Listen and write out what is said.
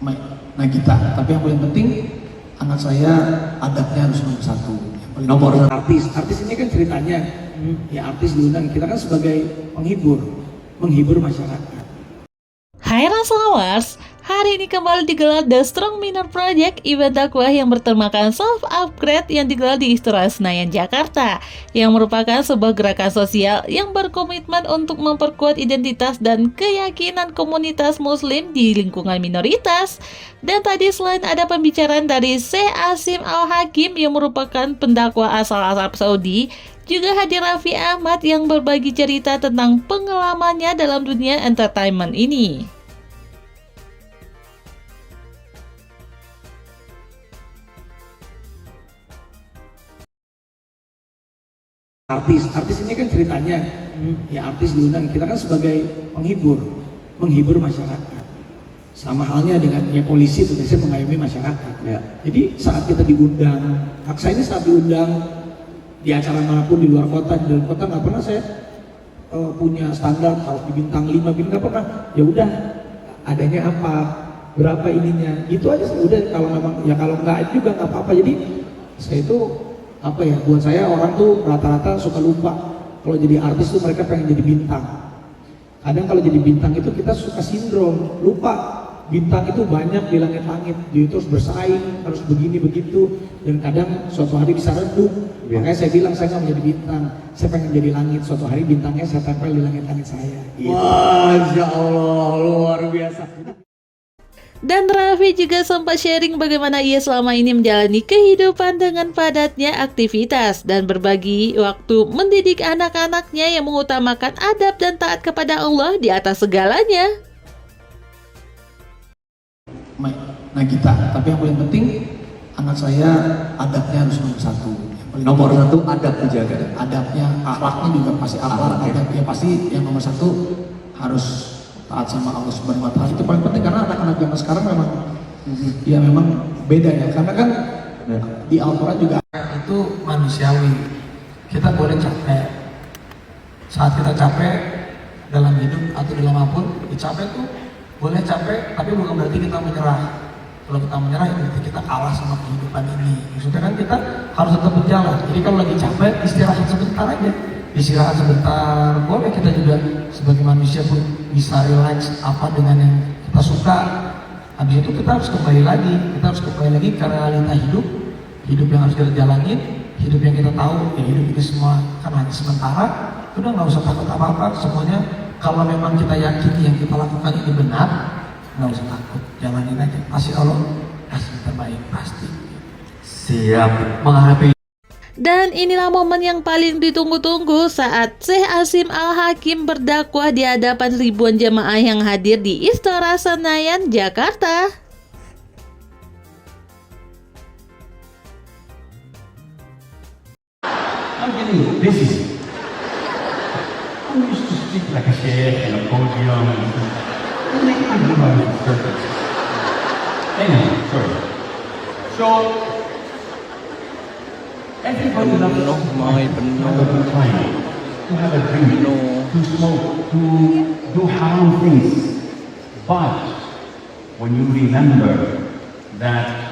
Nah kita, tapi yang paling penting anak saya adabnya harus nomor satu. Nomor artis ini kan ceritanya, ya artis diundang, kita kan sebagai menghibur masyarakat. Hai Rasulawars, hari ini kembali digelar The Strong Minor Project, event dakwah yang bertemakan Self Upgrade yang digelar di Istora Senayan, Jakarta, yang merupakan sebuah gerakan sosial yang berkomitmen untuk memperkuat identitas dan keyakinan komunitas muslim di lingkungan minoritas. Dan tadi selain ada pembicaraan dari Syekh Asim Al-Hakim yang merupakan pendakwah asal Arab Saudi, juga hadir Raffi Ahmad yang berbagi cerita tentang pengalamannya dalam dunia entertainment ini. Artis ini kan ceritanya, ya artis diundang, kita kan sebagai menghibur masyarakat. Sama halnya dengan ya polisi itu biasanya mengayomi masyarakat. Ya. Jadi saat kita diundang, saya ini saat diundang di acara manapun di luar kota, di dalam kota nggak pernah saya punya standar harus di bintang 5, nggak pernah. Ya udah, adanya apa, berapa ininya, itu aja. Udah, kalau memang ya kalau nggak juga nggak apa-apa. Jadi saya itu apa ya, buat saya orang tuh rata-rata suka lupa kalau jadi artis tuh mereka pengen jadi bintang. Kadang kalau jadi bintang itu kita suka sindrom, lupa bintang itu banyak di langit-langit, jadi terus bersaing, harus begini begitu, dan kadang suatu hari bisa redup. Makanya saya bilang saya nggak mau jadi bintang, saya pengen jadi langit. Suatu hari bintangnya saya tempel di langit-langit saya. Masya Allah, luar biasa. Dan Raffi juga sempat sharing bagaimana ia selama ini menjalani kehidupan dengan padatnya aktivitas dan berbagi waktu mendidik anak-anaknya yang mengutamakan adab dan taat kepada Allah di atas segalanya. Nah kita, tapi yang paling penting anak saya adabnya harus nomor satu. Nomor satu adab dijaga. Adabnya, akhlaknya juga pasti akhlak. Adabnya pasti yang nomor satu harus taat sama Allah Subhanahu Wa Taala. Itu paling penting karena anak-anak zaman sekarang memang ya memang beda ya. Karena kan di Al-Quran juga itu manusiawi. Kita boleh capek. Saat kita capek dalam hidup atau dalam apapun, capek tuh boleh capek, tapi bukan berarti kita menyerah. Kalau kita menyerah, itu berarti kita kalah sama kehidupan ini. Maksudnya kan kita harus tetap berjalan. Jadi kalau lagi capek, istirahat sebentar aja. Istirahat sebentar, boleh kita juga sebagai manusia pun bisa relax apa dengan yang kita suka. Habis itu kita harus kembali lagi. Kita harus kembali lagi ke realita hidup yang harus kita jalanin, hidup yang kita tahu, ya hidup ini semua kan hanya sementara. Udah nggak usah takut apa-apa, semuanya. Kalau memang kita yakin yang kita lakukan ini benar, nggak usah takut, jalanin aja. Pasti Allah kasih yang terbaik, pasti. Siap menghadapi. Dan inilah momen yang paling ditunggu-tunggu saat Syekh Asim Al-Hakim berdakwah di hadapan ribuan jemaah yang hadir di Istora Senayan, Jakarta. I'm getting busy. I used to speak like a sheikh and a podium and they can't do my circus. Anyway, sorry. So, everybody loves to have a good time, to have a drink, to smoke, to do haram things. But when you remember that